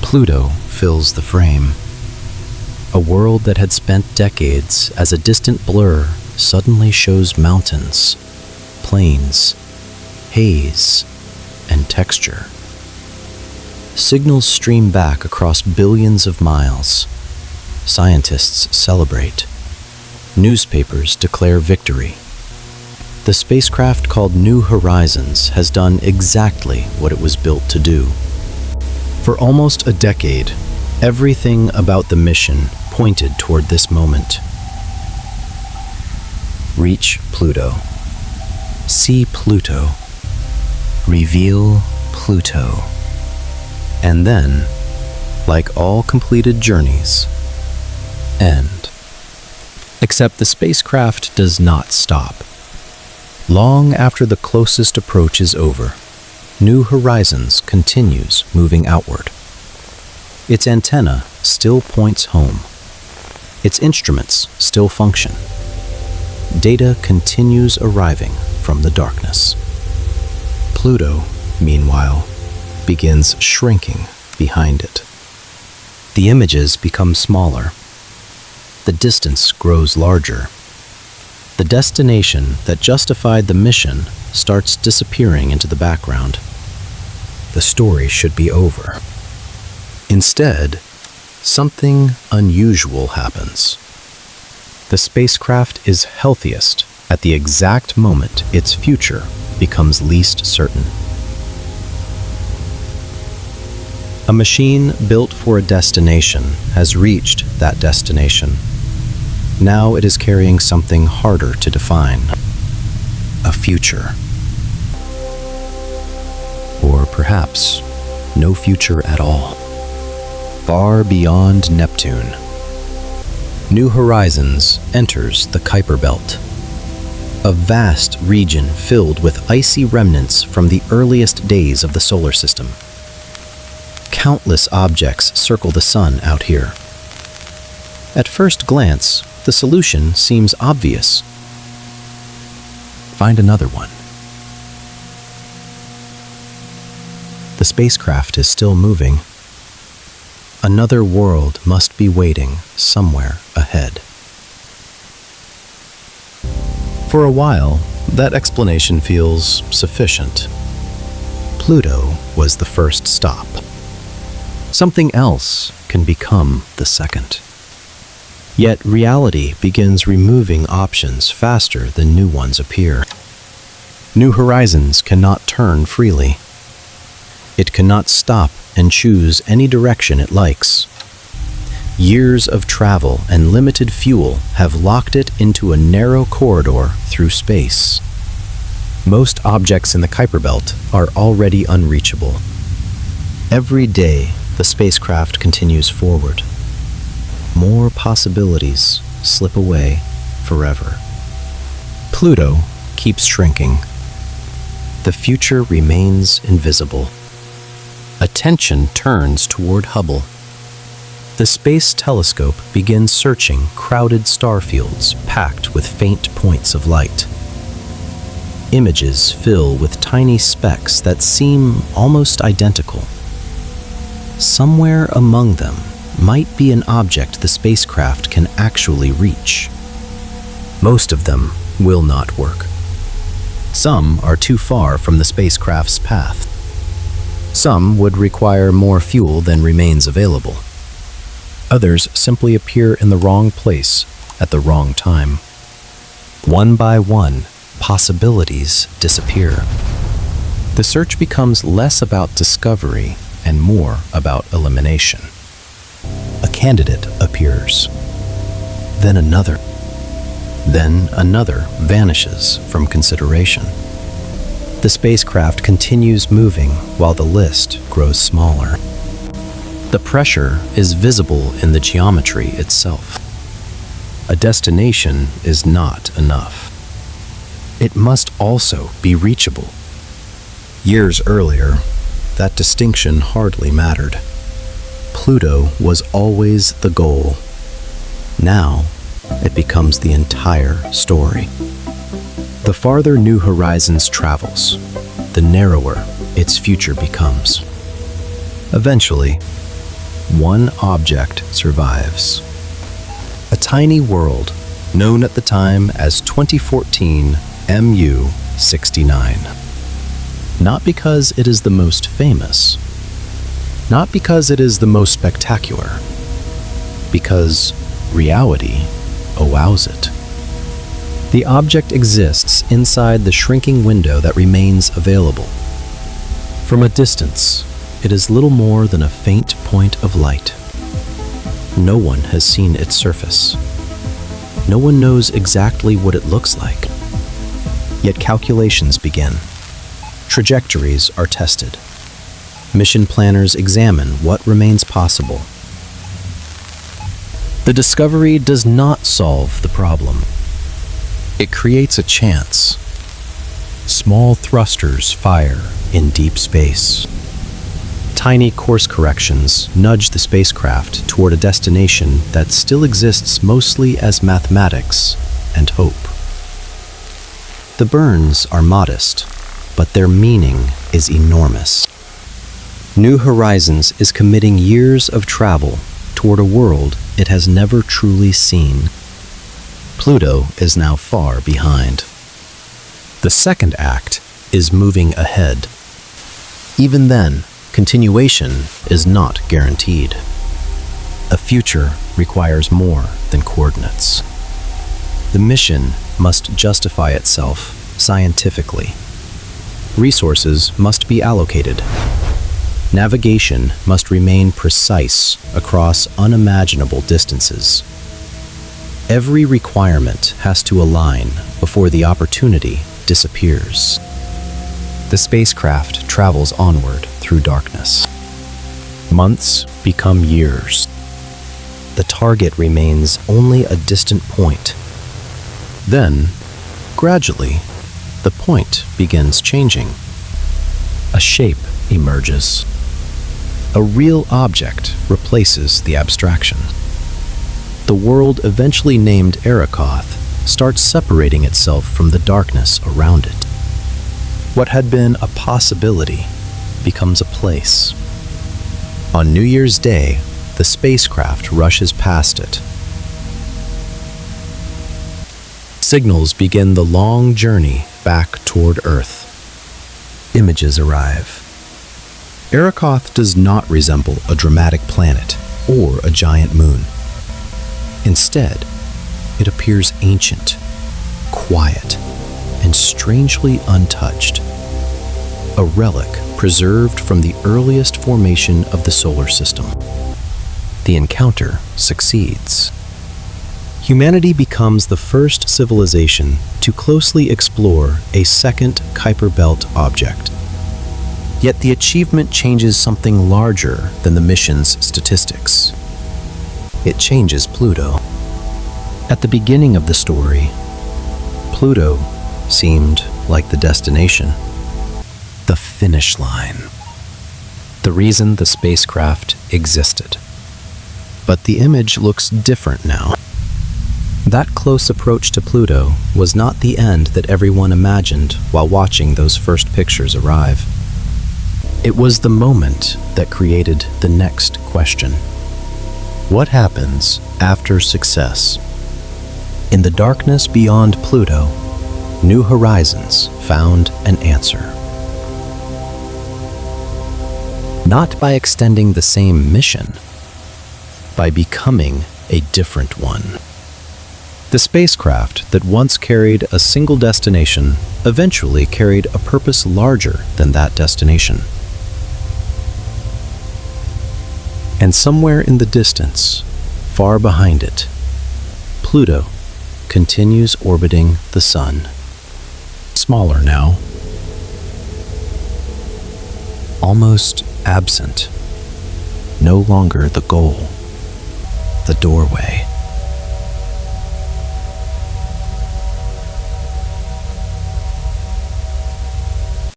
Pluto fills the frame. A world that had spent decades as a distant blur suddenly shows mountains, plains, haze, and texture. Signals stream back across billions of miles. Scientists celebrate. Newspapers declare victory. The spacecraft called New Horizons has done exactly what it was built to do. For almost a decade, everything about the mission pointed toward this moment. Reach Pluto. See Pluto. Reveal Pluto. And then, like all completed journeys, end. Except the spacecraft does not stop. Long after the closest approach is over, New Horizons continues moving outward. Its antenna still points home. Its instruments still function. Data continues arriving from the darkness. Pluto, meanwhile, begins shrinking behind it. The images become smaller. The distance grows larger. The destination that justified the mission starts disappearing into the background. The story should be over. Instead, something unusual happens. The spacecraft is healthiest at the exact moment its future becomes least certain. A machine built for a destination has reached that destination. Now it is carrying something harder to define. A future. Or perhaps no future at all. Far beyond Neptune, New Horizons enters the Kuiper Belt, a vast region filled with icy remnants from the earliest days of the solar system. Countless objects circle the sun out here. At first glance, the solution seems obvious. Find another one. The spacecraft is still moving. Another world must be waiting somewhere ahead. For a while, that explanation feels sufficient. Pluto was the first stop. Something else can become the second. Yet reality begins removing options faster than new ones appear. New Horizons cannot turn freely. It cannot stop and choose any direction it likes. Years of travel and limited fuel have locked it into a narrow corridor through space. Most objects in the Kuiper Belt are already unreachable. Every day, the spacecraft continues forward. More possibilities slip away forever. Pluto keeps shrinking. The future remains invisible. Attention turns toward Hubble. The Space Telescope begins searching crowded star fields packed with faint points of light. Images fill with tiny specks that seem almost identical. Somewhere among them might be an object the spacecraft can actually reach. Most of them will not work. Some are too far from the spacecraft's path. Some would require more fuel than remains available. Others simply appear in the wrong place at the wrong time. One by one, possibilities disappear. The search becomes less about discovery and more about elimination. A candidate appears. Then another. Then another vanishes from consideration. The spacecraft continues moving while the list grows smaller. The pressure is visible in the geometry itself. A destination is not enough. It must also be reachable. Years earlier, that distinction hardly mattered. Pluto was always the goal. Now, it becomes the entire story. The farther New Horizons travels, the narrower its future becomes. Eventually, one object survives. A tiny world known at the time as 2014 MU-69. Not because it is the most famous, not because it is the most spectacular, because reality allows it. The object exists inside the shrinking window that remains available. From a distance, it is little more than a faint point of light. No one has seen its surface. No one knows exactly what it looks like. Yet calculations begin. Trajectories are tested. Mission planners examine what remains possible. The discovery does not solve the problem. It creates a chance. Small thrusters fire in deep space. Tiny course corrections nudge the spacecraft toward a destination that still exists mostly as mathematics and hope. The burns are modest, but their meaning is enormous. New Horizons is committing years of travel toward a world it has never truly seen. Pluto is now far behind. The second act is moving ahead. Even then, continuation is not guaranteed. A future requires more than coordinates. The mission must justify itself scientifically. Resources must be allocated. Navigation must remain precise across unimaginable distances. Every requirement has to align before the opportunity disappears. The spacecraft travels onward through darkness. Months become years. The target remains only a distant point. Then, gradually, the point begins changing. A shape emerges. A real object replaces the abstraction. The world eventually named Arakoth starts separating itself from the darkness around it. What had been a possibility becomes a place. On New Year's Day, the spacecraft rushes past it. Signals begin the long journey back toward Earth. Images arrive. Arakoth does not resemble a dramatic planet or a giant moon. Instead, it appears ancient, quiet, and strangely untouched. A relic preserved from the earliest formation of the solar system. The encounter succeeds. Humanity becomes the first civilization to closely explore a second Kuiper Belt object. Yet the achievement changes something larger than the mission's statistics. It changes Pluto. At the beginning of the story, Pluto seemed like the destination, the finish line, the reason the spacecraft existed. But the image looks different now. That close approach to Pluto was not the end that everyone imagined while watching those first pictures arrive. It was the moment that created the next question. What happens after success? In the darkness beyond Pluto, New Horizons found an answer. Not by extending the same mission, by becoming a different one. The spacecraft that once carried a single destination eventually carried a purpose larger than that destination. And somewhere in the distance, far behind it, Pluto continues orbiting the Sun. Smaller now, almost absent, no longer the goal, the doorway.